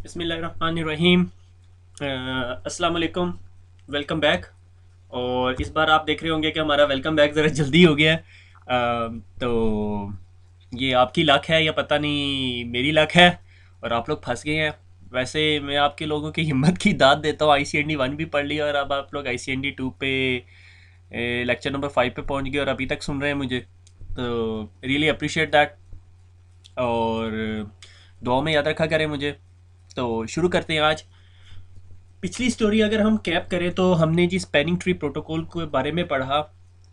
बिस्मिल्लाहिर्रहमानिर्रहीम। अस्सलाम वालेकुम। Welcome back. और इस बार आप देख रहे होंगे कि हमारा वेलकम बैक ज़रा जल्दी हो गया है। तो ये आपकी लक है या पता नहीं मेरी लक है, और आप लोग फंस गए हैं। वैसे मैं आपके लोगों की हिम्मत की दाद देता हूँ। ICND 1 भी पढ़ लिया और अब आप लोग ICND 2 पे लेक्चर नंबर 5 पे पहुँच गए और अभी तक सुन रहे हैं मुझे। तो रियली अप्रिशिएट दैट। और दुआ में याद रखा करें मुझे। तो शुरू करते हैं आज। पिछली स्टोरी अगर हम कैप करें तो हमने जी स्पैनिंग ट्री प्रोटोकॉल के बारे में पढ़ा।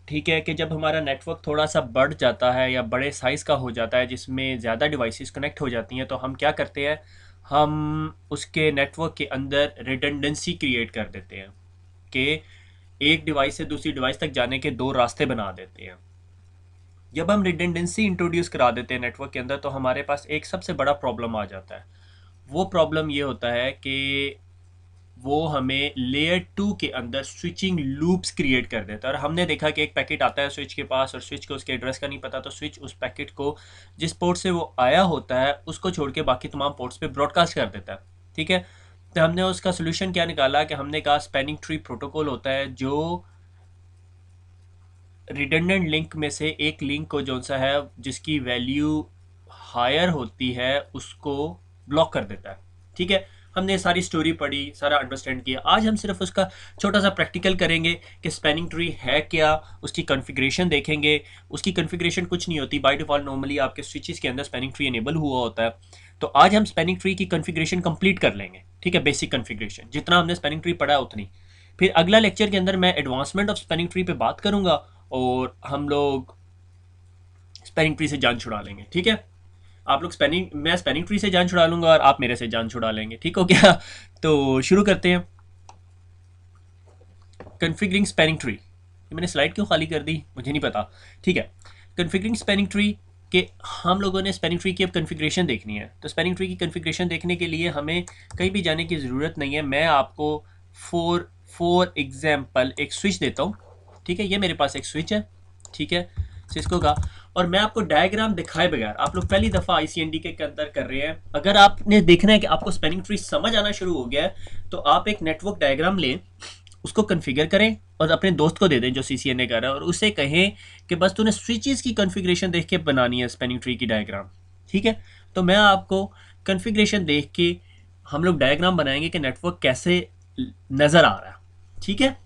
ठीक है कि जब हमारा नेटवर्क थोड़ा सा बढ़ जाता है या बड़े साइज़ का हो जाता है जिसमें ज़्यादा डिवाइसेस कनेक्ट हो जाती हैं, तो हम क्या करते हैं, हम उसके नेटवर्क के अंदर रिडंडेंसी क्रिएट कर देते हैं कि एक डिवाइस से दूसरी डिवाइस तक जाने के दो रास्ते बना देते हैं। जब हम रिडंडेंसी इंट्रोड्यूस करा देते हैं नेटवर्क के अंदर तो हमारे पास एक सबसे बड़ा प्रॉब्लम आ जाता है। वो प्रॉब्लम ये होता है कि वो हमें लेयर 2 के अंदर स्विचिंग लूप्स क्रिएट कर देता है। और हमने देखा कि एक पैकेट आता है स्विच के पास और स्विच को उसके एड्रेस का नहीं पता, तो स्विच उस पैकेट को जिस पोर्ट से वो आया होता है उसको छोड़ के बाकी तमाम पोर्ट्स पे ब्रॉडकास्ट कर देता है। ठीक है। तो हमने उसका सोल्यूशन क्या निकाला कि हमने कहा स्पैनिंग ट्री प्रोटोकॉल होता है जो रिडंडेंट लिंक में से एक लिंक को जो सा है जिसकी वैल्यू हायर होती है उसको ब्लॉक कर देता है। ठीक है। हमने सारी स्टोरी पढ़ी, सारा अंडरस्टैंड किया। आज हम सिर्फ उसका छोटा सा प्रैक्टिकल करेंगे कि स्पैनिंग ट्री है क्या, उसकी कॉन्फ़िगरेशन देखेंगे। उसकी कॉन्फ़िगरेशन कुछ नहीं होती, बाय डिफ़ॉल्ट नॉर्मली आपके स्विचेस के अंदर स्पैनिंग ट्री इनेबल हुआ होता है। तो आज हम स्पैनिंग ट्री की कॉन्फ़िगरेशन कंप्लीट कर लेंगे। ठीक है, बेसिक कॉन्फ़िगरेशन जितना हमने स्पैनिंग ट्री पढ़ा है उतनी। फिर अगला लेक्चर के अंदर मैं एडवांसमेंट ऑफ स्पैनिंग ट्री पे बात करूंगा और हम लोग स्पैनिंग ट्री से जान छुड़ा लेंगे। ठीक है। आप लोग स्पैनिंग मैं स्पैनिंग ट्री से जान छुड़ा लूंगा और आप मेरे से जान छुड़ा लेंगे। ठीक हो गया। तो शुरू करते हैं। Configuring spanning tree. ये मैंने स्लाइड क्यों खाली कर दी मुझे नहीं पता। ठीक है। कन्फिगरिंग स्पैनिंग ट्री के हम लोगों ने स्पैनिंग ट्री की अब कन्फिग्रेशन देखनी है। तो स्पैनिंग ट्री की कन्फिग्रेशन देखने के लिए हमें कहीं भी जाने की ज़रूरत नहीं है। मैं आपको फॉर फॉर एग्जाम्पल एक स्विच देता हूँ। ठीक है, ये मेरे पास एक स्विच है। ठीक है, सिस्को का। और मैं आपको डायग्राम दिखाए बगैर, आप लोग पहली दफ़ा ICND के अंदर कर रहे हैं, अगर आपने देखना है कि आपको स्पैनिंग ट्री समझ आना शुरू हो गया है तो आप एक नेटवर्क डायग्राम लें, उसको कन्फिगर करें और अपने दोस्त को दे दें जो CCNA कर रहा है, और उससे कहें कि बस तूने स्विचेस की कॉन्फ़िगरेशन देख के बनानी है स्पैनिंग ट्री की डायग्राम। ठीक है। तो मैं आपको कॉन्फ़िगरेशन देख के हम लोग डायग्राम बनाएंगे कि नेटवर्क कैसे नज़र आ रहा है। ठीक है।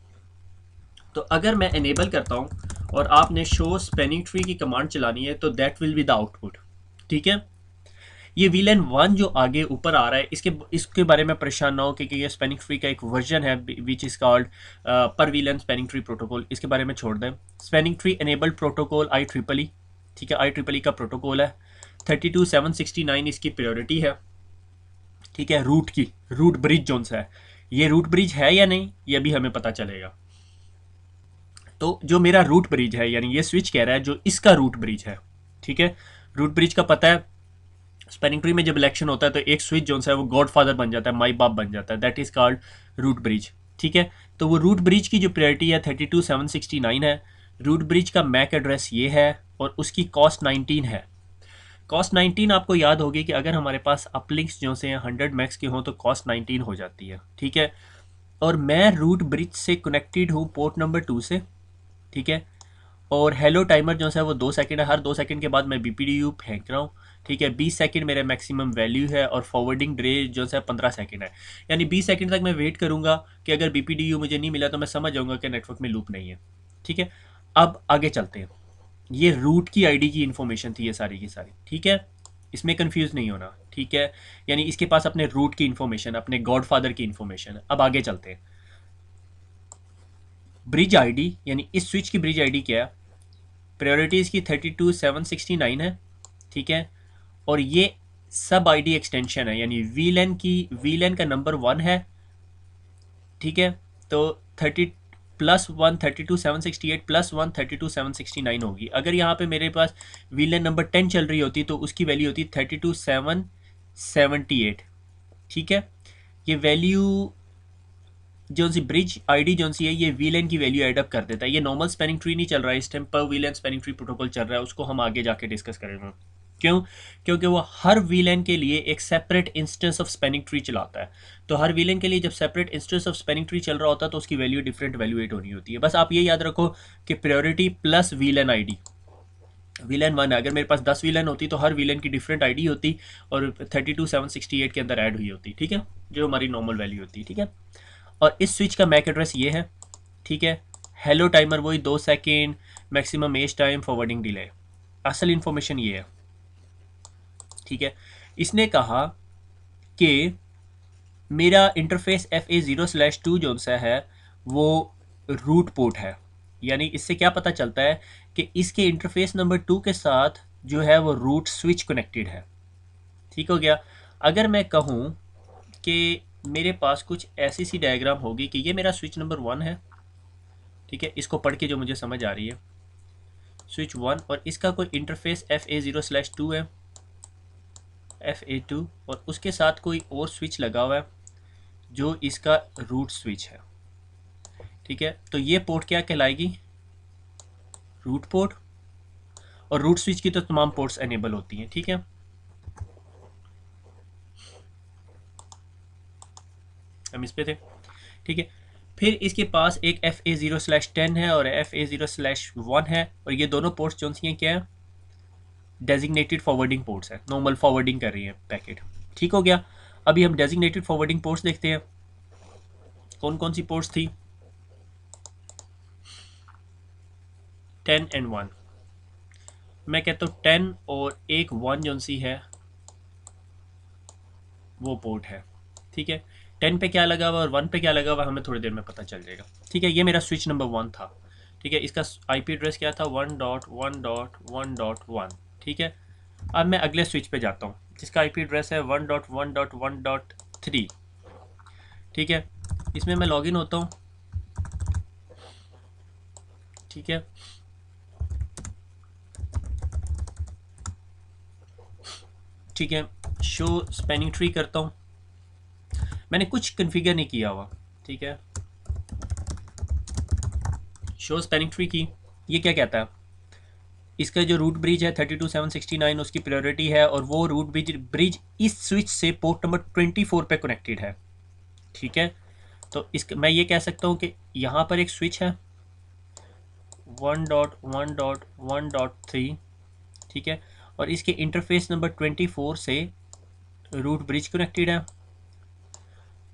तो अगर मैं इनेबल करता हूँ और आपने शो स्पैनिंग ट्री की कमांड चलानी है तो that will be the output. ठीक है। ये VLAN 1 जो आगे ऊपर आ रहा है इसके इसके बारे में परेशान ना हो, क्योंकि ये स्पैनिंग ट्री का एक वर्जन है विच इज़ कॉल्ड पर VLAN स्पैनिंग ट्री प्रोटोकॉल। इसके बारे में छोड़ दें। Spanning tree enabled protocol IEEE। ठीक है, IEEE का प्रोटोकॉल है। 32769 इसकी प्रायोरिटी है। ठीक है। रूट की रूट ब्रिज जोन सा है, ये रूट ब्रिज है या नहीं ये भी हमें पता चलेगा। तो जो मेरा रूट ब्रिज है, यानी ये स्विच कह रहा है जो इसका रूट ब्रिज है। ठीक है। रूट ब्रिज का पता है, स्पैनिंग ट्री में जब इलेक्शन होता है तो एक स्विच जो है वो गॉड फादर बन जाता है, माई बाप बन जाता है, that is called root bridge. ठीक है। तो वो रूट ब्रिज की जो प्रायोरिटी है 32769 है। रूट ब्रिज का मैक एड्रेस ये है और उसकी कॉस्ट 19 है। कॉस्ट 19 आपको याद होगी कि अगर हमारे पास अपलिंक्स जो से 100 मैक्स के हों तो कॉस्ट 19 हो जाती है। ठीक है। और मैं रूट ब्रिज से कनेक्टेड हूँ पोर्ट नंबर 2 से। ठीक है। और हेलो टाइमर जो है वो 2 सेकंड है, हर 2 सेकंड के बाद मैं BPDU फेंक रहा हूँ। ठीक है। 20 सेकंड मेरा मैक्सिमम वैल्यू है और फॉरवर्डिंग डे जो है 15 सेकंड है। यानी 20 सेकंड तक मैं वेट करूँगा कि अगर BPDU मुझे नहीं मिला तो मैं समझ जाऊँगा कि नेटवर्क में लूप नहीं है। ठीक है। अब आगे चलते हैं। ये रूट की ID की इन्फॉर्मेशन थी ये सारी की सारी। ठीक है, इसमें कंफ्यूज नहीं होना। ठीक है, यानी इसके पास अपने रूट की इन्फॉर्मेशन, अपने गॉडफादर की इन्फॉर्मेशन है। अब आगे चलते हैं। ब्रिज ID यानी इस स्विच की ब्रिज ID क्या है? प्रायोरिटी इसकी 32769 है। ठीक है। और ये सब ID एक्सटेंशन है, यानी VLAN का नंबर 1 है। ठीक है। तो 30 +1 32768 +1 32769 होगी। अगर यहाँ पे मेरे पास VLAN नंबर 10 चल रही होती तो उसकी वैल्यू होती 32778। ठीक है। ये वैल्यू जो सी ब्रिज ID जो सी है ये VLAN की वैल्यू एडअप कर देता है। ये नॉर्मल स्पैनिंग ट्री नहीं चल रहा है इस टाइम पर, VLAN स्पैनिंग ट्री प्रोटोकॉल चल रहा है, उसको हम आगे जाके डिस्कस करेंगे। क्यों? क्योंकि वो हर वीलन के लिए एक separate instance of spanning tree चलाता है। तो हर वीलन के लिए जब separate instance of spanning tree चल रहा होता है तो उसकी वैल्यू डिफरेंट वैल्यूएट होनी होती है। बस आप ये याद रखो कि priority plus VLAN ID, VLAN 1 है। अगर मेरे पास 10 वीलन होती तो हर वीलन की डिफरेंट आईडी होती और 32768 के अंदर ऐड हुई होती, ठीक है, जो हमारी नॉर्मल वैल्यू होती, ठीक है। और इस स्विच का मैक एड्रेस ये है, ठीक है। हेलो टाइमर वही 2 second, maximum age time, forwarding delay, असल इन्फॉर्मेशन ये है, ठीक है। इसने कहा कि मेरा इंटरफेस FA0/2 जो सा है वो रूट पोर्ट है। यानी इससे क्या पता चलता है कि इसके इंटरफेस नंबर 2 के साथ जो है वो रूट स्विच कनेक्टेड है, ठीक हो गया। अगर मैं कहूँ कि मेरे पास कुछ ऐसी सी डायग्राम होगी कि ये मेरा स्विच नंबर 1 है, ठीक है, इसको पढ़ के जो मुझे समझ आ रही है, स्विच 1 और इसका कोई इंटरफेस FA0/2 है, FA2, और उसके साथ कोई और स्विच लगा हुआ है जो इसका रूट स्विच है, ठीक है। तो ये पोर्ट क्या कहलाएगी? Root port. और रूट स्विच की तो तमाम पोर्ट्स एनेबल होती हैं, ठीक है। हम इस पे थे, ठीक है। फिर इसके पास एक FA0/10 है और FA0/1 है, और ये दोनों पोर्ट्स जो सी हैं क्या है? डेजिग्नेटेड फॉरवर्डिंग पोर्ट्स है, नॉर्मल फॉरवर्डिंग कर रही है पैकेट, ठीक हो गया। अभी हम डेजिग्नेटेड फॉरवर्डिंग पोर्ट्स देखते हैं, कौन कौन सी पोर्ट्स थी? 10 and 1। मैं कहता हूँ 10 और एक 1 जो सी है वो पोर्ट है, ठीक है। 10 पे क्या लगा हुआ और 1 पे क्या लगा हुआ हमें थोड़ी देर में पता चल जाएगा, ठीक है। ये मेरा स्विच नंबर 1 था, ठीक है। इसका IP एड्रेस क्या था? 1.1.1.1, ठीक है। अब मैं अगले स्विच पे जाता हूँ जिसका IP एड्रेस है 1.1.1.3, ठीक है। इसमें मैं लॉगिन होता हूँ, ठीक है। ठीक है, शो स्पैनिंग ट्री करता हूँ, मैंने कुछ कन्फिगर नहीं किया हुआ, ठीक है। शो स्पैनिंग ट्री की, ये क्या कहता है? इसका जो रूट ब्रिज है 32769 उसकी प्रायोरिटी है, और वो रूट ब्रिज इस स्विच से पोर्ट नंबर 24 पे कनेक्टेड है, ठीक है। तो इस मैं ये कह सकता हूँ कि यहाँ पर एक स्विच है 1.1.1.3, ठीक है, और इसके इंटरफेस नंबर 24 से रूट ब्रिज कनेक्टेड है,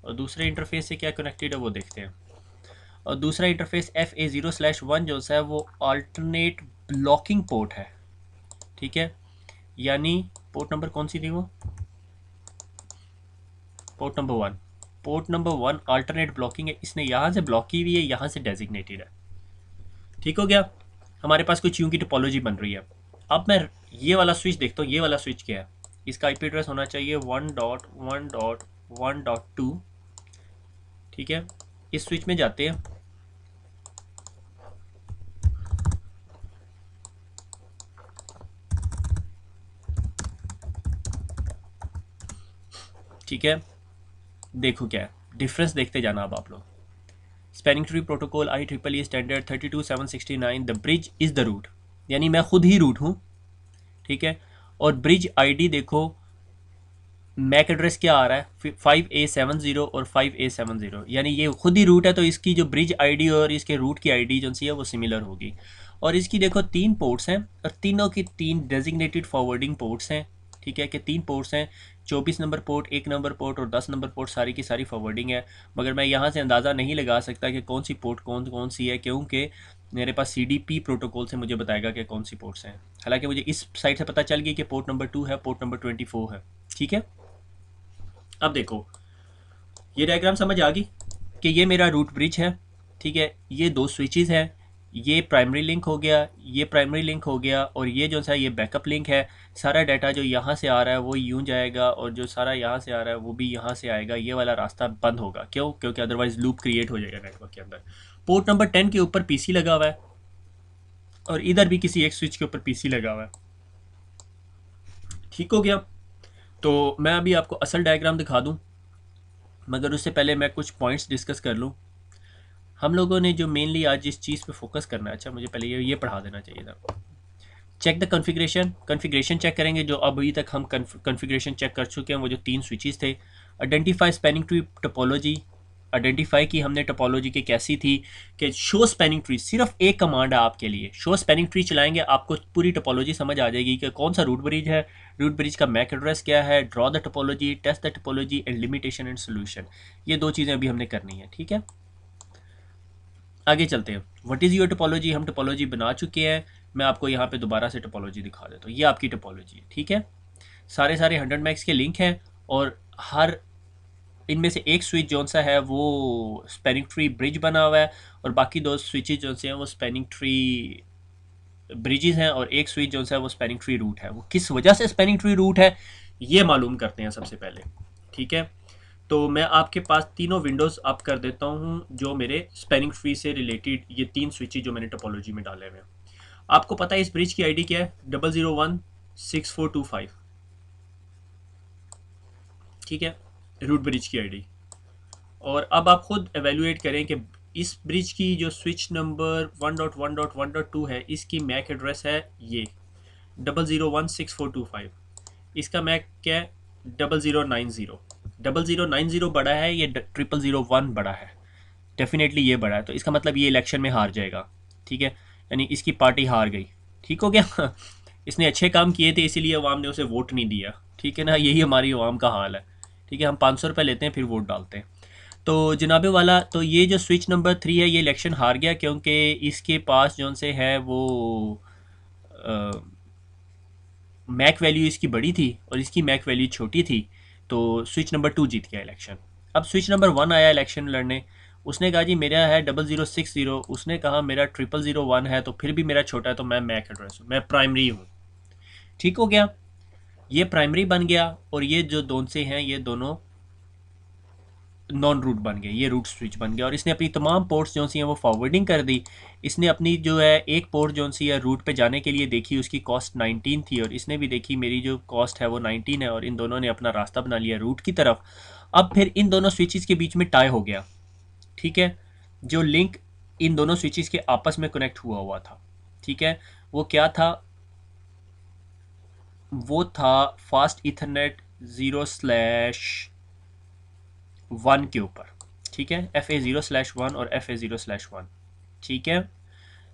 और दूसरे इंटरफेस से क्या कनेक्टेड है वो देखते हैं। और दूसरा इंटरफेस FA0/1 जो है वो अल्टरनेट ब्लॉकिंग पोर्ट है, ठीक है। यानी पोर्ट नंबर कौन सी थी वो? Port number 1। Port number 1 alternate blocking है, इसने यहाँ से ब्लॉक की हुई है, यहाँ से डेजिग्नेटेड है, ठीक हो गया। हमारे पास कुछ यूं की टोपोलॉजी बन रही है। अब मैं ये वाला स्विच देखता हूँ, ये वाला स्विच क्या है? इसका IP एड्रेस होना चाहिए 1.1.1.2, ठीक है। इस स्विच में जाते हैं, ठीक है। देखो क्या है डिफरेंस, देखते जाना अब आप लोग। Spanning tree protocol IEEE standard 32769, the bridge is the root, यानी मैं खुद ही रूट हूँ, ठीक है। और ब्रिज ID देखो, मैक एड्रेस क्या आ रहा है? 5A70 और 5A70, यानी ये खुद ही रूट है, तो इसकी जो ब्रिज ID और इसके रूट की ID जो सी है वो सिमिलर होगी। और इसकी देखो 3 पोर्ट्स हैं, और तीनों की 3 डेजिग्नेटेड फॉरवर्डिंग पोर्ट्स हैं, ठीक है, कि 3 पोर्ट्स हैं, 24 नंबर पोर्ट, 1 नंबर पोर्ट और 10 नंबर पोर्ट, सारी की सारी फॉरवर्डिंग है। मगर मैं यहाँ से अंदाज़ा नहीं लगा सकता कि कौन सी पोर्ट कौन कौन सी है, क्योंकि मेरे पास CDP प्रोटोकॉल से मुझे बताएगा कि कौन सी पोर्ट्स हैं। हालांकि मुझे इस साइड से पता चल गई कि पोर्ट नंबर 2 है, पोर्ट नंबर 24 है, ठीक है। अब देखो ये डायग्राम समझ आ गई कि ये मेरा रूट ब्रिज है, ठीक है। ये 2 स्विचेस हैं, ये प्राइमरी लिंक हो गया, ये प्राइमरी लिंक हो गया, और ये जो सा ये बैकअप लिंक है। सारा डाटा जो यहाँ से आ रहा है वो यूँ जाएगा, और जो सारा यहाँ से आ रहा है वो भी यहाँ से आएगा। ये वाला रास्ता बंद होगा, क्यों? क्योंकि अदरवाइज लूप क्रिएट हो जाएगा नेटवर्क के अंदर। पोर्ट नंबर 10 के ऊपर PC लगा हुआ है, और इधर भी किसी एक स्विच के ऊपर PC लगा हुआ है, ठीक हो गया। तो मैं अभी आपको असल डायग्राम दिखा दूँ, मगर उससे पहले मैं कुछ पॉइंट्स डिस्कस कर लूँ। हम लोगों ने जो मेनली आज जिस चीज़ पे फोकस करना है, अच्छा मुझे पहले ये पढ़ा देना चाहिए था। चेक द कॉन्फ़िगरेशन चेक करेंगे जो अभी तक हम कॉन्फ़िगरेशन चेक कर चुके हैं, वो जो 3 स्विचेस थे। Identify spanning tree topology, identify की हमने टोपोलॉजी की कैसी थी कि शो स्पैनिंग ट्री, सिर्फ एक कमांड है आपके लिए, शो स्पैनिंग ट्री चलाएंगे आपको पूरी टोपोलॉजी समझ आ जाएगी कि कौन सा रूट ब्रिज है, रूट ब्रिज का मैक एड्रेस क्या है, draw the topology, test the topology and limitation and solution. ये 2 चीज़ें अभी हमने करनी है, ठीक है। आगे चलते हैं। व्हाट इज़ योर टोपोलॉजी, हम टोपोलॉजी बना चुके हैं। मैं आपको यहाँ पे दोबारा से टोपोलॉजी दिखा देता हूँ। ये आपकी टोपोलॉजी है, ठीक है। सारे 100 मैक्स के लिंक हैं और हर इनमें से एक स्विच जो सा है वो स्पैनिंग ट्री ब्रिज बना हुआ है और बाकी 2 स्विचेज जो से हैं वो स्पैनिंग ट्री ब्रिजेस हैं और एक स्विच जो सा है वो स्पैनिंग ट्री रूट है। वो किस वजह से स्पैनिंग ट्री रूट है ये मालूम करते हैं सबसे पहले, ठीक है। तो मैं आपके पास तीनों विंडोज़ अप कर देता हूँ जो मेरे स्पैनिंग ट्री से रिलेटेड ये 3 स्विचेज जो मैंने टोपोलॉजी में डाले हुए हैं। आपको पता है इस ब्रिज की आईडी क्या है, 0016425, ठीक है, रूट ब्रिज की आईडी। और अब आप खुद एवेल्युएट करें कि इस ब्रिज की जो स्विच नंबर 1.1.1.2 है इसकी मैक एड्रेस है ये 0016425। इसका मैक क्या है 0090। 0090 बड़ा है, ये 0001 बड़ा है, डेफिनेटली ये बड़ा है। तो इसका मतलब ये इलेक्शन में हार जाएगा, ठीक है, यानी इसकी पार्टी हार गई, ठीक हो गया। इसने अच्छे काम किए थे इसीलिए अवाम ने उसे वोट नहीं दिया, ठीक है ना। यही हमारी अवाम का हाल है, ठीक है। हम 500 रुपये लेते हैं फिर वोट डालते हैं। तो जनाबे वाला, तो ये जो स्विच नंबर 3 है ये इलेक्शन हार गया क्योंकि इसके पास जो से है वो मैक वैल्यू इसकी बड़ी थी और इसकी मैक वैल्यू छोटी थी। तो स्विच नंबर 2 जीत गया इलेक्शन। अब स्विच नंबर 1 आया इलेक्शन लड़ने, उसने कहा जी मेरा है 0060, उसने कहा मेरा 0001 है तो फिर भी मेरा छोटा है तो मैं मैक एड्रेस हूँ, मैं प्राइमरी हूँ, ठीक हो गया। ये प्राइमरी बन गया और ये जो दोनों से हैं ये दोनों नॉन रूट बन गए, ये रूट स्विच बन गया। और इसने अपनी तमाम पोर्ट्स जो सी हैं वो फॉरवर्डिंग कर दी। इसने अपनी जो है एक पोर्ट जो सी है रूट पे जाने के लिए देखी, उसकी कॉस्ट 19 थी और इसने भी देखी मेरी जो कॉस्ट है वो 19 है और इन दोनों ने अपना रास्ता बना लिया रूट की तरफ। अब फिर इन दोनों स्विचेस के बीच में टाई हो गया, ठीक है। जो लिंक इन दोनों स्विचेस के आपस में कनेक्ट हुआ हुआ था, ठीक है, वो क्या था, वो था फास्ट इथरनेट 0/1 के ऊपर, ठीक है, FA0/1 और FA0/1, ठीक है।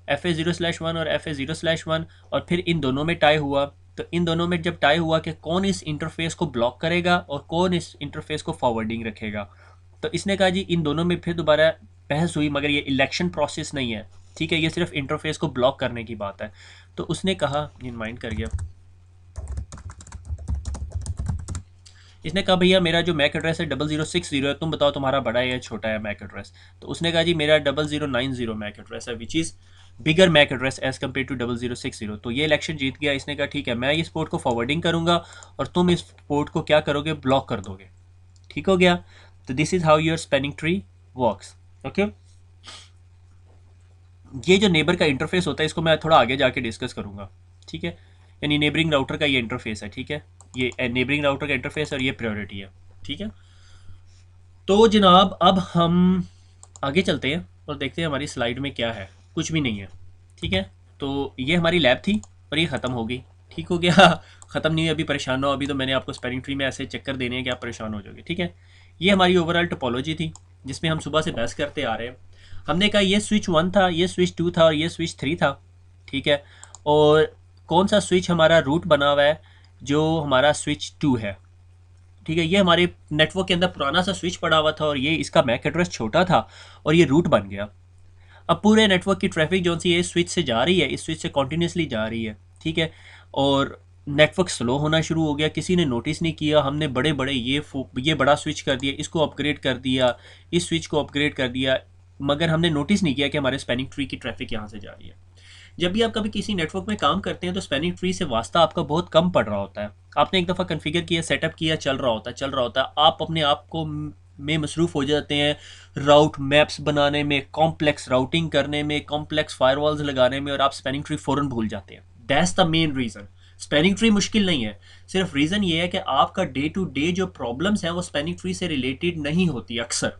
FA0/1 और FA0/1 और फिर इन दोनों में टाई हुआ। तो इन दोनों में जब टाई हुआ कि कौन इस इंटरफेस को ब्लॉक करेगा और कौन इस इंटरफेस को फॉरवर्डिंग रखेगा, तो इसने कहा जी इन दोनों में फिर दोबारा बहस हुई, मगर ये इलेक्शन प्रोसेस नहीं है, ठीक है, ये सिर्फ इंटरफेस को ब्लॉक करने की बात है। तो उसने कहा, माइंड कर गया, इसने कहा भैया मेरा जो मैक एड्रेस है 0060 है, तुम बताओ तुम्हारा बड़ा है या छोटा है मैक एड्रेस। तो उसने कहा जी मेरा 0090 मैक एड्रेस है, which is bigger MAC address as compare to 0060। तो ये इलेक्शन जीत गया। इसने कहा ठीक है मैं इस पोर्ट को फॉरवर्डिंग करूंगा और तुम इस पोर्ट को क्या करोगे, ब्लॉक कर दोगे, ठीक हो गया। तो this is how your spanning tree works, okay. ये जो नेबर का इंटरफेस होता है इसको मैं थोड़ा आगे जाके डिस्कस करूंगा, ठीक है, यानी नेबरिंग राउटर का ये इंटरफेस है, ठीक है, ये नेबरिंग राउटर का इंटरफेस और ये प्रायोरिटी है, ठीक है। तो जनाब अब हम आगे चलते हैं और देखते हैं हमारी स्लाइड में क्या है, कुछ भी नहीं है, ठीक है। तो ये हमारी लैब थी और ये ख़त्म हो गई, ठीक हो गया। ख़त्म नहीं हुई, अभी परेशान ना हो, अभी तो मैंने आपको स्पेलिंग ट्री में ऐसे चक्कर देने हैं कि आप परेशान हो जाओगे, ठीक है। ये हमारी ओवरऑल टोपोलॉजी थी जिसमें हम सुबह से बहस करते आ रहे हैं। हमने कहा ये स्विच 1 था, ये स्विच 2 था और ये स्विच 3 था, ठीक है। और कौन सा स्विच हमारा रूट बना हुआ है, जो हमारा स्विच 2 है, ठीक है। ये हमारे नेटवर्क के अंदर पुराना सा स्विच पड़ा हुआ था और ये इसका मैक एड्रेस छोटा था और ये रूट बन गया। अब पूरे नेटवर्क की ट्रैफिक जो सी है इस स्विच से जा रही है, इस स्विच से कॉन्टीन्यूसली जा रही है, ठीक है। और नेटवर्क स्लो होना शुरू हो गया, किसी ने नोटिस नहीं किया, हमने बड़े बड़े ये बड़ा स्विच कर दिया, इसको अपग्रेड कर दिया, इस स्विच को अपग्रेड कर दिया, मगर हमने नोटिस नहीं किया कि हमारे स्पैनिंग ट्री की ट्रैफिक यहाँ से जा रही है। जब भी आप कभी किसी नेटवर्क में काम करते हैं तो स्पैनिंग ट्री से वास्ता आपका बहुत कम पड़ रहा होता है। आपने एक दफ़ा कन्फिगर किया, सेटअप किया, चल रहा होता है, आप अपने आप को में मसरूफ़ हो जाते हैं राउट मैप्स बनाने में, कॉम्प्लेक्स राउटिंग करने में, कॉम्प्लेक्स फायरवॉल्स लगाने में, और आप स्पैनिंग ट्री फ़ौरन भूल जाते हैं। That's the main reason. Spanning tree मुश्किल नहीं है, सिर्फ रीज़न ये है कि आपका डे टू डे जो प्रॉब्लम्स हैं वो स्पैनिंग ट्री से रिलेटेड नहीं होती अक्सर,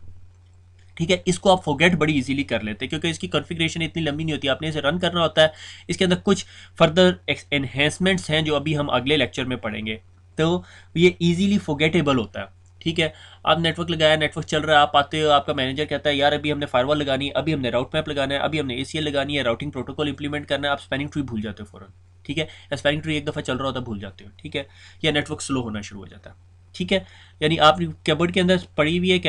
ठीक है, इसको आप फॉरगेट बड़ी इजीली कर लेते हैं क्योंकि इसकी कॉन्फ़िगरेशन इतनी लंबी नहीं होती, आपने इसे रन करना होता है। इसके अंदर कुछ फर्दर एनहेंसमेंट्स हैं जो अभी हम अगले लेक्चर में पढ़ेंगे, तो ये इजीली फॉरगेटेबल होता है। ठीक है, आप नेटवर्क लगाया, नेटवर्क चल रहा है, आप आते हो, आपका मैनेजर कहता है यार अभी हमने फायरवॉल लगानी है, अभी हमने राउट मैप लगाना है, अभी हमने ACL लगानी है, राउटिंग प्रोटोकॉल इंप्लीमेंट करना है, आप स्पैनिंग ट्री भूल जाते हो फ़ौरन। ठीक है, या स्पैनिंग ट्री एक दफ़ा चल रहा होता है भूल जाते हो। ठीक है, या नेटवर्क स्लो होना शुरू हो जाता है। ठीक है, यानी आप कबर्ड के अंदर पड़ी हुई है,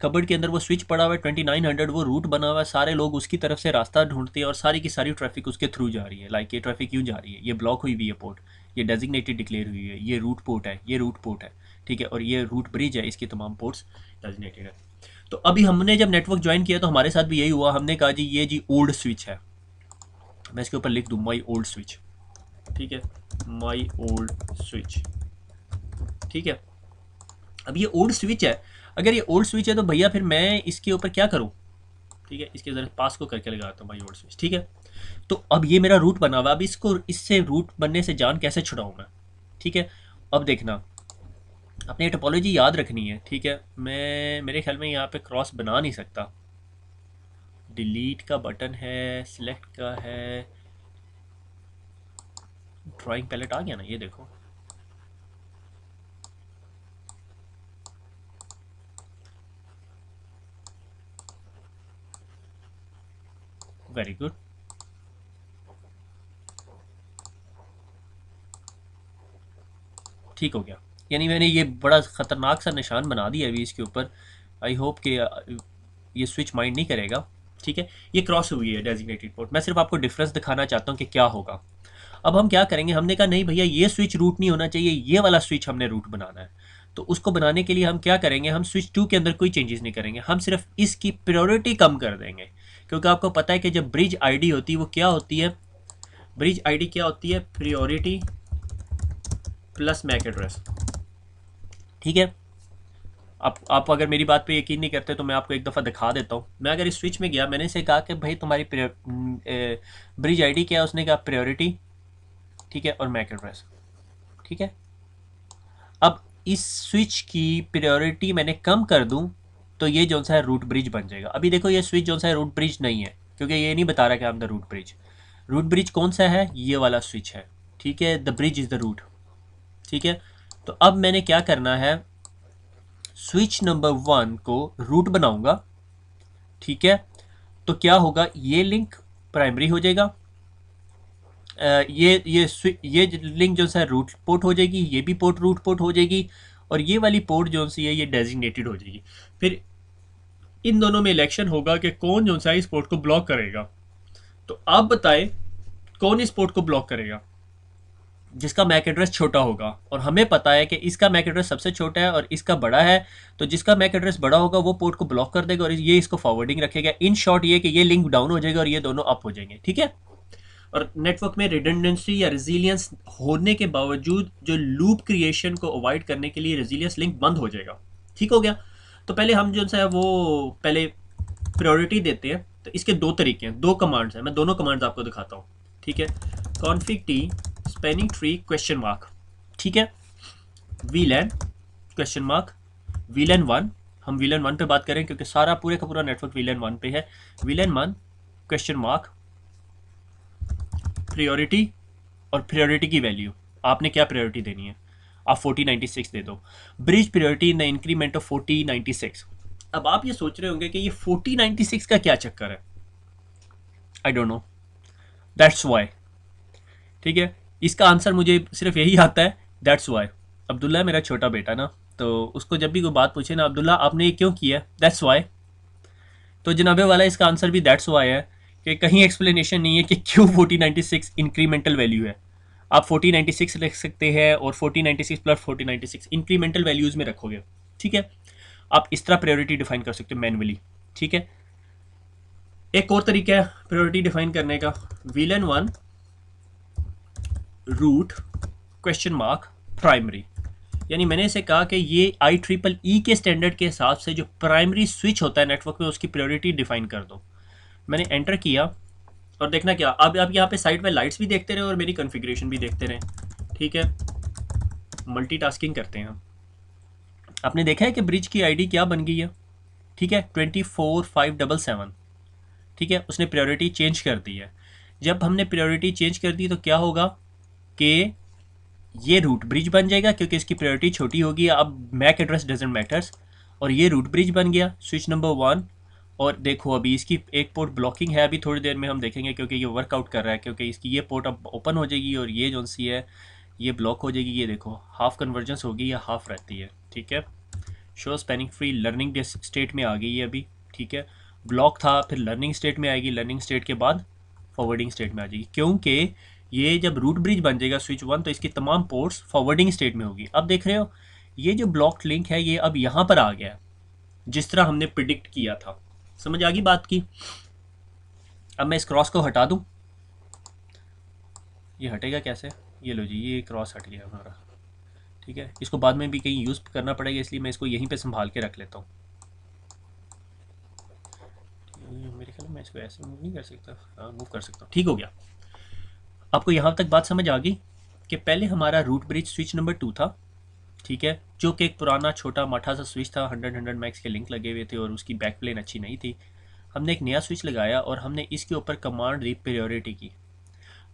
कबर्ड के अंदर वो स्विच पड़ा हुआ है 2900, वो रूट बना हुआ है, सारे लोग उसकी तरफ से रास्ता ढूंढते हैं और सारी की सारी ट्रैफिक उसके थ्रू जा रही है। लाइक ये ट्रैफिक क्यों जा रही है, ये ब्लॉक हुई हुई है पोर्ट, ये डेजिग्नेटेड डिक्लेयर हुई है, ये रूट पोर्ट है, ये रूट पोर्ट है। ठीक है, और ये रूट ब्रिज है, इसकी तमाम पोर्ट्स डेजिग्नेटेड है। तो अभी हमने जब नेटवर्क ज्वाइन किया तो हमारे साथ भी यही हुआ, हमने कहा जी ये जी ओल्ड स्विच है, मैं इसके ऊपर लिख दूँ माई ओल्ड स्विच। ठीक है, माई ओल्ड स्विच। ठीक है, अब ये ओल्ड स्विच है, अगर ये ओल्ड स्विच है तो भैया फिर मैं इसके ऊपर क्या करूँ। ठीक है, इसके ज़रा पास को करके लगाता हूँ भाई ओल्ड स्विच। ठीक है, तो अब ये मेरा रूट बना हुआ, अब इसको इससे रूट बनने से जान कैसे छुड़ाऊँ मैं। ठीक है, अब देखना अपनी टोपोलॉजी याद रखनी है। ठीक है, मैं मेरे ख्याल में यहाँ पे क्रॉस बना नहीं सकता, डिलीट का बटन है, सिलेक्ट का है, ड्राइंग पैलेट आ गया ना, ये देखो। वेरी गुड, ठीक हो गया। यानी मैंने ये बड़ा ख़तरनाक सा निशान बना दिया अभी इसके ऊपर। आई होप कि ये स्विच माइंड नहीं करेगा। ठीक है, ये क्रॉस हुई है डेजिग्नेटेड पोर्ट, मैं सिर्फ आपको डिफरेंस दिखाना चाहता हूँ कि क्या होगा। अब हम क्या करेंगे, हमने कहा नहीं भैया ये स्विच रूट नहीं होना चाहिए, ये वाला स्विच हमने रूट बनाना है। तो उसको बनाने के लिए हम क्या करेंगे, हम स्विच 2 के अंदर कोई चेंजेस नहीं करेंगे, हम सिर्फ इसकी प्रायोरिटी कम कर देंगे। क्योंकि आपको पता है कि जब ब्रिज आईडी होती है वो क्या होती है, ब्रिज आईडी क्या होती है, प्रायोरिटी प्लस मैक एड्रेस। ठीक है, आप अगर मेरी बात पे यकीन नहीं करते तो मैं आपको एक दफ़ा दिखा देता हूँ। मैं अगर इस स्विच में गया, मैंने इसे कहा कि भाई तुम्हारी ब्रिज आईडी क्या है, उसने कहा प्रायोरिटी। ठीक है, और मैक एड्रेस। ठीक है, अब इस स्विच की प्रायोरिटी मैंने कम कर दूं तो ये जो सा है रूट ब्रिज बन जाएगा। अभी देखो ये स्विच जो सा है रूट ब्रिज नहीं है क्योंकि ये नहीं बता रहा कि हम the root bridge. Root bridge कौन सा है, ये वाला स्विच है। ठीक है, the bridge is the root. ठीक है, तो अब मैंने क्या करना है, स्विच नंबर 1 को रूट बनाऊंगा। ठीक है, तो क्या होगा, ये लिंक प्राइमरी हो जाएगा, ये लिंक जो सा रूट पोर्ट हो जाएगी, ये भी पोर्ट रूट पोर्ट हो जाएगी, और ये वाली पोर्ट जो सी है ये डेजिग्नेटेड हो जाएगी। फिर इन दोनों में इलेक्शन होगा कि कौन जो सा इस पोर्ट को ब्लॉक करेगा। तो आप बताएं कौन इस पोर्ट को ब्लॉक करेगा, जिसका मैक एड्रेस छोटा होगा, और हमें पता है कि इसका मैक एड्रेस सबसे छोटा है और इसका बड़ा है, तो जिसका मैक एड्रेस बड़ा होगा वो पोर्ट को ब्लॉक कर देगा और ये इसको फॉरवर्डिंग रखेगा। इन शॉर्ट ये कि ये लिंक डाउन हो जाएगा और ये दोनों अप हो जाएंगे। ठीक है, और नेटवर्क में रिडंडेंसी या रेजिलियंस होने के बावजूद जो लूप क्रिएशन को अवॉइड करने के लिए रेजिलियंस लिंक बंद हो जाएगा। ठीक हो गया, तो पहले हम जो है वो पहले प्रायोरिटी देते हैं। तो इसके दो तरीके हैं, दो कमांड्स हैं, मैं दोनों कमांड्स आपको दिखाता हूँ। ठीक है, config T spanning tree question mark. ठीक है, VLAN क्वेश्चन मार्क, VLAN 1, हम VLAN 1 पे बात करें क्योंकि सारा पूरे का पूरा नेटवर्क VLAN 1 पे है। VLAN 1 क्वेश्चन मार्क प्रायोरिटी, और प्रायोरिटी की वैल्यू आपने क्या प्रायोरिटी देनी है, आप 4096 दे दो। Bridge priority in the increment of 4096। अब आप ये सोच रहे होंगे कि ये 4096 का क्या चक्कर है, I don't know, that's why. ठीक है, इसका आंसर मुझे सिर्फ यही आता है, दैट्स वाई। अब्दुल्ला मेरा छोटा बेटा ना, तो उसको जब भी कोई बात पूछे ना, अब्दुल्ला आपने ये क्यों किया, दैट्स वाई, तो जनाबे वाला इसका आंसर भी दैट्स वाई है कि कहीं एक्सप्लेनेशन नहीं है कि क्यों 4096 इंक्रीमेंटल वैल्यू है। आप 4096 लिख सकते हैं और 4096 प्लस 4096 इंक्रीमेंटल वैल्यूज़ में रखोगे। ठीक है, आप इस तरह प्रायोरिटी डिफाइन कर सकते हो मैनुअली। ठीक है, एक और तरीका है प्रायोरिटी डिफाइन करने का, VLAN 1 root question mark primary. यानी मैंने इसे कहा कि ये IEEE के स्टैंडर्ड के हिसाब से जो प्राइमरी स्विच होता है नेटवर्क में उसकी प्रायोरिटी डिफाइन कर दो। मैंने एंटर किया और देखना क्या, अब आप यहाँ पे साइड में लाइट्स भी देखते रहे और मेरी कॉन्फ़िगरेशन भी देखते रहे। ठीक है, मल्टीटास्किंग करते हैं हम। आपने देखा है कि ब्रिज की आईडी क्या बन गई है, ठीक है, 24,577, ठीक है, उसने प्रायोरिटी चेंज कर दी है। जब हमने प्रायोरिटी चेंज कर दी तो क्या होगा कि ये रूट ब्रिज बन जाएगा क्योंकि इसकी प्रायोरिटी छोटी होगी। अब मैक एड्रेस डजेंट मैटर्स, और ये रूट ब्रिज बन गया स्विच नंबर 1। और देखो अभी इसकी एक पोर्ट ब्लॉकिंग है, अभी थोड़ी देर में हम देखेंगे क्योंकि ये वर्कआउट कर रहा है, क्योंकि इसकी ये पोर्ट अब ओपन हो जाएगी और ये जो सी है ये ब्लॉक हो जाएगी। ये देखो हाफ कन्वर्जेंस होगी या हाफ रहती है, ठीक है। Show spanning tree learning state में आ गई है अभी, ठीक है। ब्लॉक था, फिर लर्निंग स्टेट में आएगी, लर्निंग स्टेट के बाद फॉरवर्डिंग स्टेट में आ जाएगी, क्योंकि ये जब रूट ब्रिज बन जाएगा स्विच 1 तो इसकी तमाम पोर्ट्स फॉरवर्डिंग स्टेट में होगी। अब देख रहे हो ये जो ब्लॉक लिंक है ये अब यहाँ पर आ गया है, जिस तरह हमने प्रिडिक्ट किया था। समझ आ गई बात की। अब मैं इस क्रॉस को हटा दूँ, ये हटेगा कैसे? ये लो जी, ये क्रॉस हट गया हमारा, ठीक है। इसको बाद में भी कहीं यूज़ करना पड़ेगा, इसलिए मैं इसको यहीं पे संभाल के रख लेता हूँ। मेरे ख्याल में मैं इसको ऐसे मूव नहीं कर सकता, हाँ मूव कर सकता हूँ, ठीक हो गया। आपको यहाँ तक बात समझ आ गई कि पहले हमारा रूट ब्रिज स्विच नंबर 2 था, ठीक है, जो कि एक पुराना छोटा माठा सा स्विच था, 100 मैक्स के लिंक लगे हुए थे और उसकी बैक प्लेन अच्छी नहीं थी। हमने एक नया स्विच लगाया और हमने इसके ऊपर कमांड दी प्रायोरिटी की।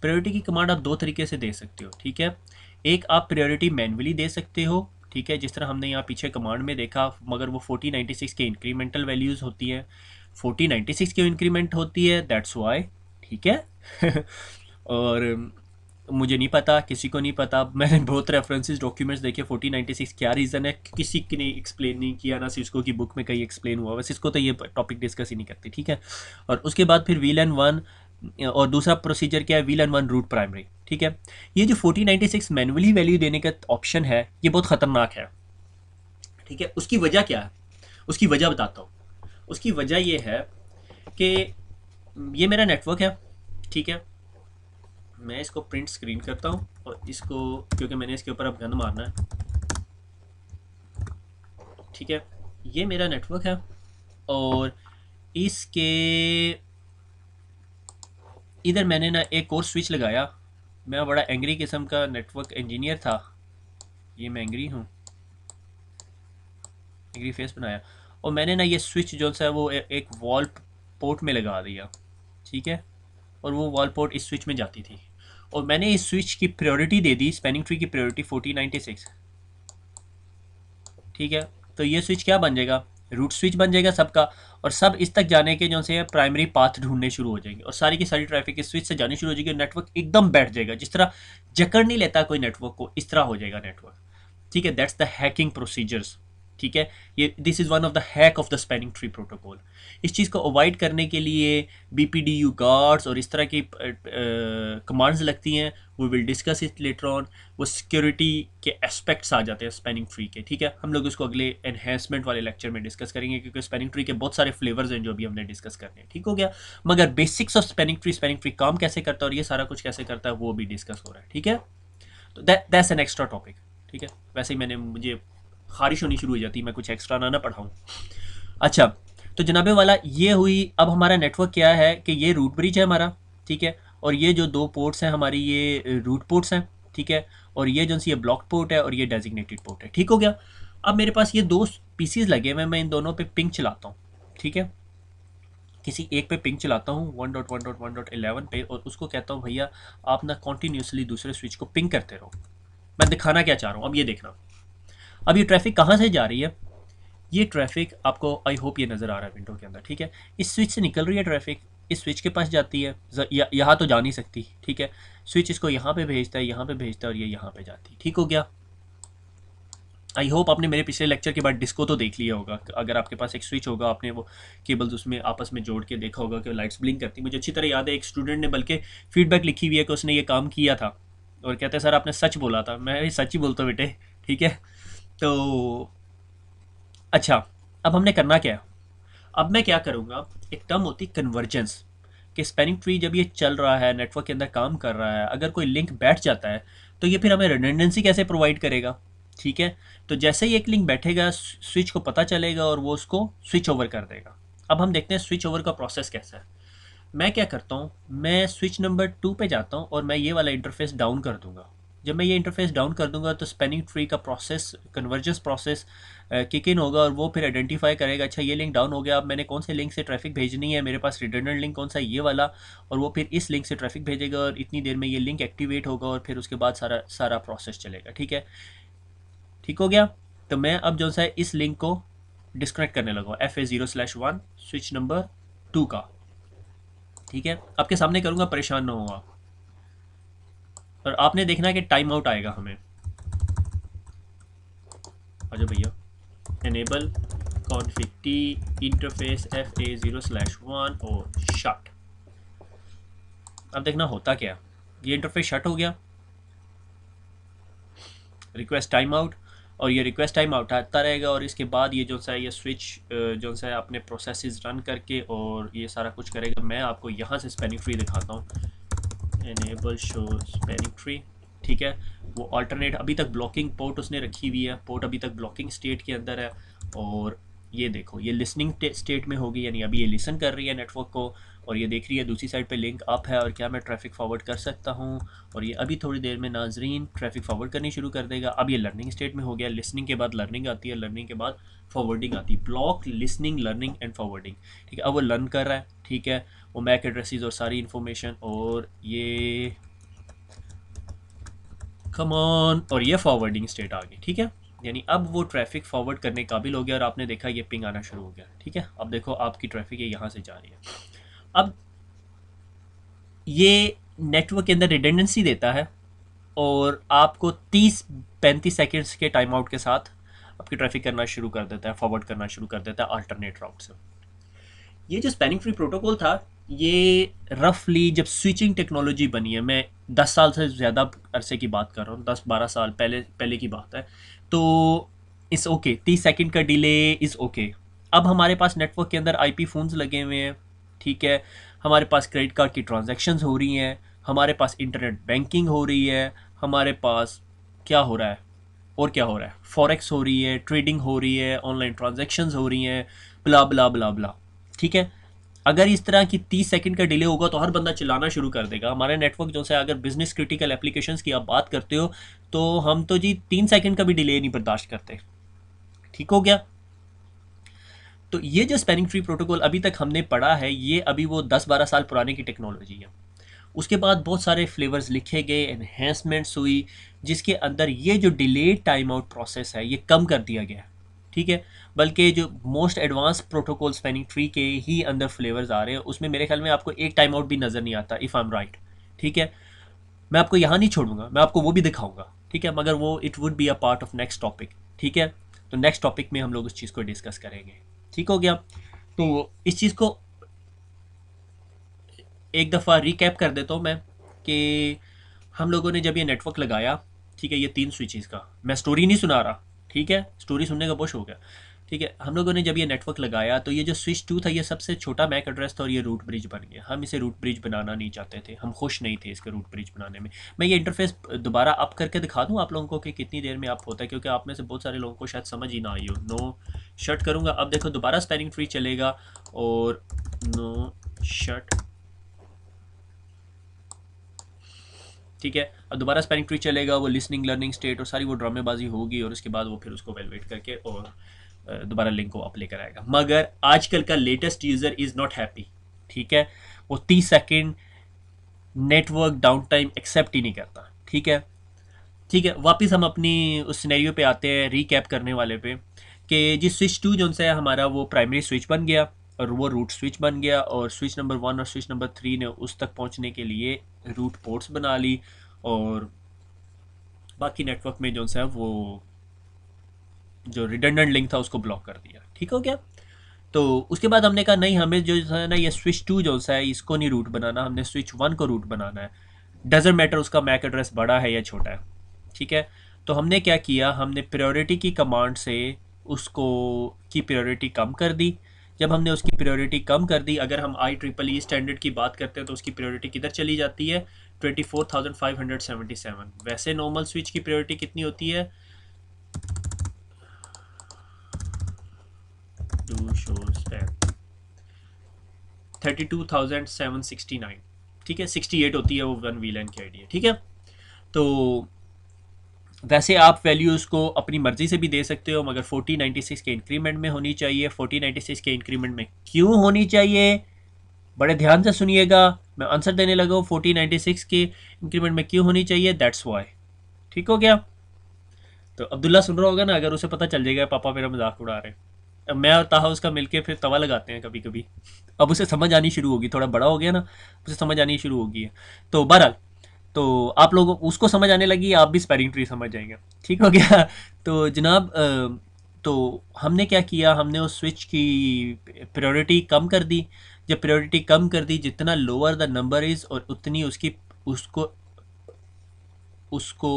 प्रायोरिटी की कमांड आप दो तरीके से दे सकते हो, ठीक है। एक आप प्रायोरिटी मैन्युअली दे सकते हो, ठीक है, जिस तरह हमने यहाँ पीछे कमांड में देखा, मगर वो 4096 के इंक्रीमेंटल वैल्यूज़ होती हैं, 4096 की इंक्रीमेंट होती है, दैट्स वाई, ठीक है। और मुझे नहीं पता, किसी को नहीं पता, मैंने बहुत रेफरेंसेस डॉक्यूमेंट्स देखे 4096 क्या रीज़न है, किसी ने एक्सप्लेन नहीं किया, ना सिस्को की बुक में कहीं एक्सप्लेन हुआ, वैसे इसको तो ये टॉपिक डिस्कस ही नहीं करती, ठीक है। और उसके बाद फिर VLAN 1 और दूसरा प्रोसीजर क्या है, VLAN 1 रूट प्राइमरी, ठीक है। ये जो 4096 मैनुअली वैल्यू देने का ऑप्शन है ये बहुत ख़तरनाक है, ठीक है। उसकी वजह क्या है, उसकी वजह बताता हूँ। उसकी वजह ये है कि ये मेरा नेटवर्क है, ठीक है। मैं इसको प्रिंट स्क्रीन करता हूँ और इसको, क्योंकि मैंने इसके ऊपर अब गन मारना है, ठीक है। ये मेरा नेटवर्क है और इसके इधर मैंने ना एक और स्विच लगाया। मैं बड़ा एंग्री किस्म का नेटवर्क इंजीनियर था, ये मैं एंग्री हूँ, एंग्री फेस बनाया, और मैंने ना ये स्विच जो सा वो एक वॉल पोर्ट में लगा दिया, ठीक है। और वो वॉल पोर्ट इस स्विच में जाती थी और मैंने इस स्विच की प्रायोरिटी दे दी, स्पैनिंग ट्री की प्रायोरिटी 4096, ठीक है। तो ये स्विच क्या बन जाएगा, रूट स्विच बन जाएगा सबका, और सब इस तक जाने के जो से प्राइमरी पाथ ढूंढने शुरू हो जाएंगे और सारी की सारी ट्रैफिक इस स्विच से जानी शुरू हो जाएगी। नेटवर्क एकदम बैठ जाएगा, जिस तरह जकड़ नहीं लेता कोई नेटवर्क को, इस तरह हो जाएगा नेटवर्क, ठीक है। दैट्स द हैकिंग प्रोसीजर्स, ठीक है। ये this is one of the hack of the spanning tree protocol. इस चीज़ को अवॉइड करने के लिए BPDU गार्ड्स और इस तरह की कमांड्स लगती हैं, we will discuss it later on. वो सिक्योरिटी के एस्पेक्ट्स आ जाते हैं स्पैनिंग ट्री के, ठीक है। हम लोग इसको अगले एनहेंसमेंट वाले लेक्चर में डिस्कस करेंगे, क्योंकि स्पैनिंग ट्री के बहुत सारे फ्लेवर्स हैं जो अभी हमने डिस्कस करने हैं, ठीक हो गया। मगर बेसिक्स ऑफ स्पैनिंग ट्री काम कैसे करता है और ये सारा कुछ कैसे करता है वो भी डिस्कस हो रहा है, ठीक है। तो दैट्स एन एक्स्ट्रा टॉपिक, ठीक है। वैसे ही मुझे खारिश होनी शुरू हो जाती है, मैं कुछ एक्स्ट्रा ना पढ़ाऊँ। अच्छा, तो जनाबे वाला ये हुई। अब हमारा नेटवर्क क्या है कि ये रूट ब्रिज है हमारा, ठीक है। और ये जो दो पोर्ट्स हैं हमारी ये रूट पोर्ट्स हैं, ठीक है। और ये जो सी ये ब्लॉक पोर्ट है और ये डेजिग्नेटेड पोर्ट है, ठीक हो गया। अब मेरे पास ये दो पीसीज लगे हुए, मैं इन दोनों पे पिंग चलाता हूँ, ठीक है। किसी एक पे पिंग चलाता हूँ 1.1.1.11 पे और उसको कहता हूँ भैया आप ना कॉन्टीन्यूसली दूसरे स्विच को पिंग करते रहो। मैं दिखाना क्या चाह रहा हूँ, अब ये देखना। अब ये ट्रैफिक कहाँ से जा रही है, ये ट्रैफिक आपको आई होप ये नज़र आ रहा है विंडो के अंदर, ठीक है। इस स्विच से निकल रही है ट्रैफिक, इस स्विच के पास जाती है, यहाँ तो जा नहीं सकती, ठीक है। स्विच इसको यहाँ पे भेजता है, यहाँ पे भेजता है और ये यहाँ पे जाती है, ठीक हो गया। आई होप आपने मेरे पिछले लेक्चर के बाद डिस्को तो देख लिया होगा। अगर आपके पास एक स्विच होगा, आपने वो केबल्स उसमें आपस में जोड़ के देखा होगा कि लाइट्स ब्लिंक करती। मुझे अच्छी तरह याद है, एक स्टूडेंट ने बल्कि फीडबैक लिखी हुई है कि उसने ये काम किया था और कहते हैं सर आपने सच बोला था। मैं भी सच ही बोलता हूँ बेटे, ठीक है। तो अच्छा, अब हमने करना क्या है, अब मैं क्या करूँगा, एक टर्म होती कन्वर्जेंस, कि स्पैनिंग ट्री जब ये चल रहा है नेटवर्क के अंदर काम कर रहा है, अगर कोई लिंक बैठ जाता है तो ये फिर हमें रिडंडेंसी कैसे प्रोवाइड करेगा, ठीक है। तो जैसे ही एक लिंक बैठेगा स्विच को पता चलेगा और वो उसको स्विच ओवर कर देगा। अब हम देखते हैं स्विच ओवर का प्रोसेस कैसा है। मैं क्या करता हूँ, मैं स्विच नंबर 2 पे जाता हूँ और मैं ये वाला इंटरफेस डाउन कर दूंगा, जब मैं ये इंटरफेस डाउन कर दूंगा तो स्पैनिंग ट्री का process, convergence process kick in होगा और वो फिर आइडेंटिफाई करेगा अच्छा ये लिंक डाउन हो गया, अब मैंने कौन से लिंक से ट्रैफिक भेजनी है, मेरे पास रिडंडेंट लिंक कौन सा है, ये वाला, और वो फिर इस लिंक से ट्रैफिक भेजेगा और इतनी देर में ये लिंक एक्टिवेट होगा और फिर उसके बाद सारा सारा प्रोसेस चलेगा। ठीक है, ठीक हो गया। तो मैं अब जो सा है इस लिंक को डिस्कनेक्ट करने लगा FA0/1 स्विच नंबर 2 का। ठीक है, आपके सामने करूँगा, परेशान ना हो आप। और आपने देखना है कि टाइम आउट आएगा हमें। आजा भैया, enable config t interface FA0/1 और shut। अब देखना होता क्या, ये इंटरफेस शट हो गया, रिक्वेस्ट टाइम आउट, और ये रिक्वेस्ट टाइम आउट आता रहेगा और इसके बाद ये जो सा है ये स्विच जो सा है अपने प्रोसेसेस रन करके और ये सारा कुछ करेगा। मैं आपको यहाँ से स्पैनिंग ट्री दिखाता हूँ, enable show spanning tree। ठीक है, वो अल्टरनेट अभी तक ब्लॉकिंग पोर्ट उसने रखी हुई है, पोर्ट अभी तक ब्लॉकिंग स्टेट के अंदर है। और ये देखो ये लिसनिंग स्टेट में होगी, यानी अभी ये लिसन कर रही है नेटवर्क को और ये देख रही है दूसरी साइड पे लिंक अप है और क्या मैं ट्रैफिक फॉरवर्ड कर सकता हूँ। और ये अभी थोड़ी देर में नाजरीन ट्रैफिक फॉरवर्ड करनी शुरू कर देगा। अब ये लर्निंग स्टेट में हो गया, लिसनिंग के बाद लर्निंग आती है, लर्निंग के बाद फॉरवर्डिंग आती है, block, listening, learning and forwarding. ठीक है, अब वो लर्न कर रहा है। ठीक है, वो मैक एड्रेसेस और सारी इन्फॉर्मेशन और ये कम ऑन, और ये फॉरवर्डिंग स्टेट आ गई। ठीक है, यानी अब वो ट्रैफिक फॉरवर्ड करने काबिल हो गया और आपने देखा ये पिंग आना शुरू हो गया। ठीक है, अब देखो आपकी ट्रैफिक ये यहाँ से जा रही है। अब ये नेटवर्क के अंदर रिडेंडेंसी देता है और आपको 30-35 सेकेंड्स के टाइम आउट के साथ आपकी ट्रैफिक करना शुरू कर देता है, फॉरवर्ड करना शुरू कर देता है अल्टरनेट राउट से। ये जो स्पैनिंग ट्री प्रोटोकॉल था, ये रफली जब स्विचिंग टेक्नोलॉजी बनी है, मैं 10 साल से ज़्यादा अरसे की बात कर रहा हूँ, 10-12 साल पहले की बात है, तो इस ओके 30 सेकंड का डिले इज़ ओके। अब हमारे पास नेटवर्क के अंदर IP फ़ोन्स लगे हुए हैं। ठीक है, हमारे पास क्रेडिट कार्ड की ट्रांजैक्शंस हो रही हैं, हमारे पास इंटरनेट बैंकिंग हो रही है, हमारे पास क्या हो रहा है और क्या हो रहा है, फॉरेक्स हो रही है, ट्रेडिंग हो रही है, ऑनलाइन ट्रांजैक्शंस हो रही हैं, ब्ला ब्ला ब्ला ब्ला। ठीक है, अगर इस तरह की 30 सेकंड का डिले होगा तो हर बंदा चिल्लाना शुरू कर देगा। हमारे नेटवर्क जो है, अगर बिजनेस क्रिटिकल एप्लीकेशंस की आप बात करते हो तो हम तो जी 3 सेकंड का भी डिले नहीं बर्दाश्त करते। ठीक हो गया। तो ये जो स्पैनिंग ट्री प्रोटोकॉल अभी तक हमने पढ़ा है, ये अभी वो 10-12 साल पुराने की टेक्नोलॉजी है। उसके बाद बहुत सारे फ्लेवर्स लिखे गए, एनहेंसमेंट्स हुई, जिसके अंदर ये जो डिलेड टाइम आउट प्रोसेस है ये कम कर दिया गया। ठीक है, बल्कि जो most advance protocol spanning tree के ही अंदर फ्लेवर्स आ रहे हैं, उसमें मेरे ख्याल में आपको एक टाइम आउट भी नज़र नहीं आता, इफ़ आई एम राइट। ठीक है, मैं आपको यहाँ नहीं छोड़ूंगा, मैं आपको वो भी दिखाऊंगा। ठीक है, मगर वो it would be a part of next topic. ठीक है, तो नेक्स्ट टॉपिक में हम लोग उस चीज़ को डिस्कस करेंगे। ठीक हो गया, तो इस चीज़ को एक दफ़ा रिकैप कर देता हूँ मैं कि हम लोगों ने जब ये नेटवर्क लगाया, ठीक है, ये 3 स्विचेस का, मैं स्टोरी नहीं सुना रहा। ठीक है, स्टोरी सुनने का बोश हो गया। ठीक है, हम लोगों ने जब ये नेटवर्क लगाया तो ये जो स्विच 2 था ये सबसे छोटा मैक एड्रेस था और ये रूट ब्रिज बन गया। हम इसे रूट ब्रिज बनाना नहीं चाहते थे, हम खुश नहीं थे इसके रूट ब्रिज बनाने में। मैं ये इंटरफेस दोबारा अप करके दिखा दूँ आप लोगों को कि कितनी देर में अप होता है, क्योंकि आप में से बहुत सारे लोगों को शायद समझ ही ना आई हो। नो शट करूँगा, अब देखो दोबारा स्पैनिंग ट्री चलेगा और नो शट। ठीक है, अब दोबारा स्पैनिंग ट्री चलेगा, वो लिसनिंग, लर्निंग स्टेट और सारी वो ड्रामेबाजी होगी और उसके बाद वो फिर उसको वैलिडेट करके और दोबारा लिंक को अप लेकर आएगा। मगर आजकल का latest user is not happy. ठीक है, वो 30 second network down time accept ही नहीं करता। ठीक है, ठीक है, वापस हम अपनी उस सिनेरियो पे आते हैं, रीकैप करने वाले पे, कि जी स्विच 2 जो है हमारा वो प्राइमरी स्विच बन गया और वो रूट स्विच बन गया और स्विच नंबर 1 और स्विच नंबर 3 ने उस तक पहुंचने के लिए रूट पोर्ट्स बना ली और बाकी नेटवर्क में जो है वो जो रिडंडेंट लिंक था उसको ब्लॉक कर दिया। ठीक हो गया। तो उसके बाद हमने कहा नहीं, हमें जो है ना ये स्विच 2 जो है इसको नहीं रूट बनाना, हमने स्विच 1 को रूट बनाना है। डजंट मैटर उसका मैक एड्रेस बड़ा है या छोटा है। ठीक है, तो हमने क्या किया, हमने प्रायोरिटी की कमांड से उसको की प्रायोरिटी कम कर दी। जब हमने उसकी प्रायोरिटी कम कर दी, अगर हम IEEE स्टैंडर्ड की बात करते हैं तो उसकी प्रायोरिटी किधर चली जाती है, 24,577। वैसे नॉर्मल स्विच की प्रायोरिटी कितनी होती है, टू शो स्पैन 32,769। ठीक है, 68 होती है वो वन VLAN की आईडी है। ठीक है, तो वैसे आप वैल्यूज़ को अपनी मर्ज़ी से भी दे सकते हो, मगर 4096 के इंक्रीमेंट में होनी चाहिए। 4096 के इंक्रीमेंट में क्यों होनी चाहिए, बड़े ध्यान से सुनिएगा, मैं आंसर देने लगा हूँ। 4096 के इंक्रीमेंट में क्यों होनी चाहिए, दैट्स वाई। ठीक हो गया। तो अब्दुल्ला सुन रहा होगा ना, अगर उसे पता चल जाएगा पापा मेरा मजाक उड़ा रहे हैं, अब मैं और ताहा उसका मिलके फिर तवा लगाते हैं कभी कभी। अब उसे समझ आनी शुरू होगी, थोड़ा बड़ा हो गया ना, उसे समझ आनी शुरू होगी है। तो बहरहाल, तो आप लोग उसको समझ आने लगी, आप भी स्पेलिंग ट्री समझ जाएंगे। ठीक हो गया। तो जनाब तो हमने क्या किया, हमने उस स्विच की प्रायोरिटी कम कर दी। जब प्रायोरिटी कम कर दी, जितना लोअर द नंबर इज़ और उतनी उसकी उसको उसको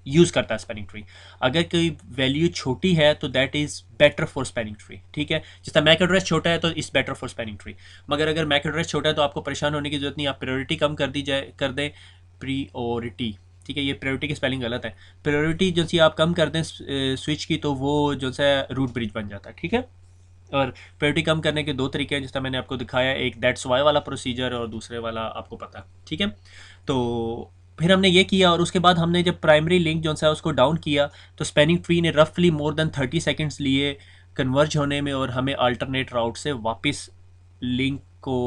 यूज़ करता है स्पेलिंग ट्री। अगर कोई वैल्यू छोटी है तो that is better for spelling tree. ठीक है, जिस तरह मैक एड्रेस छोटा है तो is better for spelling tree. मगर अगर मैक एड्रेस छोटा है तो आपको परेशान होने की जरूरत नहीं, आप प्रायोरिटी कम कर दी जाए, कर दें प्रियोरिटी। ठीक है, ये प्रायोरिटी की स्पेलिंग गलत है। प्रायोरिटी जो सी आप कम कर दें स्विच की, तो वो जो सा रूट ब्रिज बन जाता है। ठीक है, और प्रायोरिटी कम करने के दो तरीके हैं, जिस तरह मैंने आपको दिखाया, एक दैट्स वाई वाला प्रोसीजर और दूसरे वाला आपको पता है। ठीक है, तो फिर हमने ये किया, और उसके बाद हमने जब प्राइमरी लिंक जो है उसको डाउन किया, तो स्पेनिंग ट्री ने रफली मोर देन 30 सेकेंड्स लिए कन्वर्ज होने में और हमें अल्टरनेट राउट से वापस लिंक को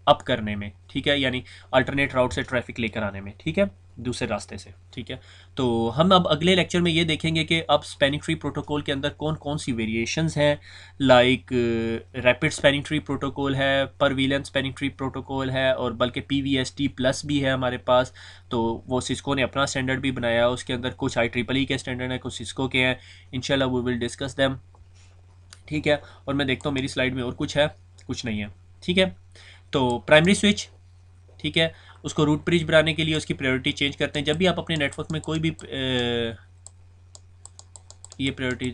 अप करने में। ठीक है, यानी अल्टरनेट राउट से ट्रैफिक लेकर आने में। ठीक है, दूसरे रास्ते से। ठीक है, तो हम अब अगले लेक्चर में ये देखेंगे कि अब स्पेनिंग ट्री प्रोटोकॉल के अंदर कौन कौन सी वेरिएशंस हैं। Like rapid spanning tree protocol है, परवीलेंस स्पेनिंग ट्री प्रोटोकॉल है, और बल्कि PVST प्लस भी है हमारे पास। तो वो सिस्को ने अपना स्टैंडर्ड भी बनाया है, उसके अंदर कुछ IEEE के स्टैंडर्ड हैं, कुछ सिस्को के हैं। इंशाल्लाह वी विल डिस्कस दैम। ठीक है, और मैं देखता हूँ मेरी स्लाइड में और कुछ है, कुछ नहीं है। ठीक है, तो प्राइमरी स्विच, ठीक है, उसको रूट ब्रिज बनाने के लिए उसकी प्रायोरिटी चेंज करते हैं। जब भी आप अपने नेटवर्क में कोई भी ये प्रायोरिटी,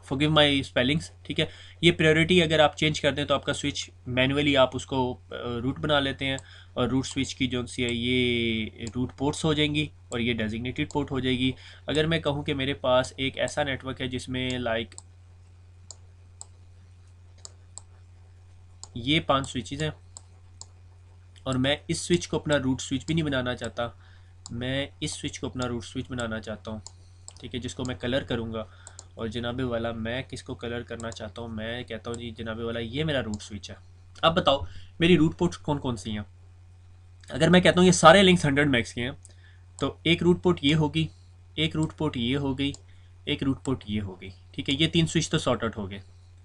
फॉरगिव माय स्पेलिंग्स, ठीक है, ये प्रायोरिटी अगर आप चेंज कर दें तो आपका स्विच मैनुअली आप उसको रूट बना लेते हैं, और रूट स्विच की जो सी है ये रूट पोर्ट्स हो जाएंगी और ये डेजिग्नेटेड पोर्ट हो जाएगी। अगर मैं कहूँ कि मेरे पास एक ऐसा नेटवर्क है जिसमें लाइक ये 5 स्विचेज़ हैं, और मैं इस स्विच को अपना रूट स्विच भी नहीं बनाना चाहता, मैं इस स्विच को अपना रूट स्विच बनाना चाहता हूँ। ठीक है, जिसको मैं कलर करूँगा, और जनाबे वाला मैं किसको कलर करना चाहता हूँ, मैं कहता हूँ जी जनाबे वाला ये मेरा रूट स्विच है। अब बताओ मेरी रूट पोर्ट कौन कौन सी हैं। अगर मैं कहता हूँ ये सारे लिंक्स 100 मैक्स के हैं, तो एक रूट पोर्ट ये होगी, एक रूट पोर्ट ये हो गई, एक रूट पोर्ट ये हो गई। ठीक है, ये 3 स्विच तो सॉर्ट आउट हो गए।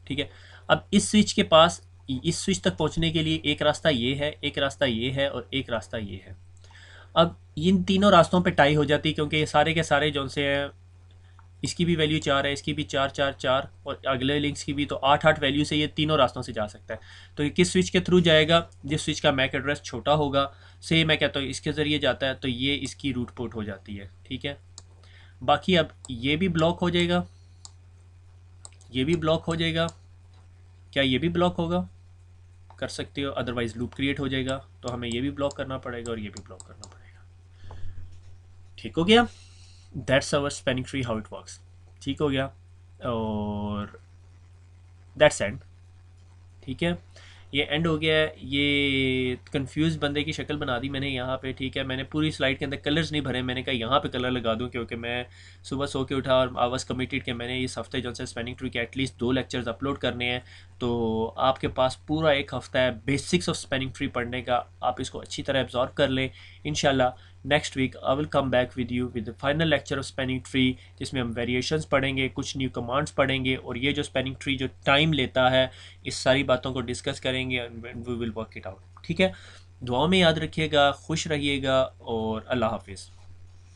ठीक है, अब इस स्विच के पास इस स्विच तक पहुंचने के लिए एक रास्ता ये है, एक रास्ता ये है, और एक रास्ता ये है। अब इन तीनों रास्तों पे टाई हो जाती है, क्योंकि ये सारे के सारे जो से हैं, इसकी भी वैल्यू 4 है, इसकी भी 4 4 4, और अगले लिंक्स की भी, तो 8 8 वैल्यू से ये तीनों रास्तों से जा सकता है। तो ये किस स्विच के थ्रू जाएगा, जिस स्विच का मैक एड्रेस छोटा होगा। से मैं कहता हूँ इसके ज़रिए जाता है, तो ये इसकी रूट पोर्ट हो जाती है। ठीक है, बाकी अब ये भी ब्लॉक हो जाएगा, ये भी ब्लॉक हो जाएगा, क्या ये भी ब्लॉक होगा, कर सकते हो, अदरवाइज लूप क्रिएट हो जाएगा, तो हमें ये भी ब्लॉक करना पड़ेगा और ये भी ब्लॉक करना पड़ेगा। ठीक हो गया, that's our spanning tree how it works. ठीक हो गया, और दैट्स एंड। ठीक है, ये एंड हो गया है। ये कंफ्यूज बंदे की शक्ल बना दी मैंने यहाँ पे। ठीक है, मैंने पूरी स्लाइड के अंदर कलर्स नहीं भरे, मैंने कहा यहाँ पे कलर लगा दूँ, क्योंकि मैं सुबह सो के उठा और आई वाज कमिटेड कि मैंने इस हफ्ते जो है स्पेनिंग ट्री के एटलीस्ट 2 लेक्चर्स अपलोड करने हैं। तो आपके पास पूरा एक हफ्ता है बेसिक्स ऑफ स्पेनिंग ट्री पढ़ने का, आप इसको अच्छी तरह एब्जॉर्व कर लें। इंशाल्लाह next week I will come back with you with the final lecture of spanning tree, जिसमें हम वेरिएशंस पढ़ेंगे, कुछ न्यू कमांड्स पढ़ेंगे, और ये जो स्पेनिंग ट्री जो टाइम लेता है, इस सारी बातों को डिस्कस करेंगे and we will work it out. ठीक है, दुआओं में याद रखिएगा, खुश रहिएगा, और अल्लाह हाफिज़।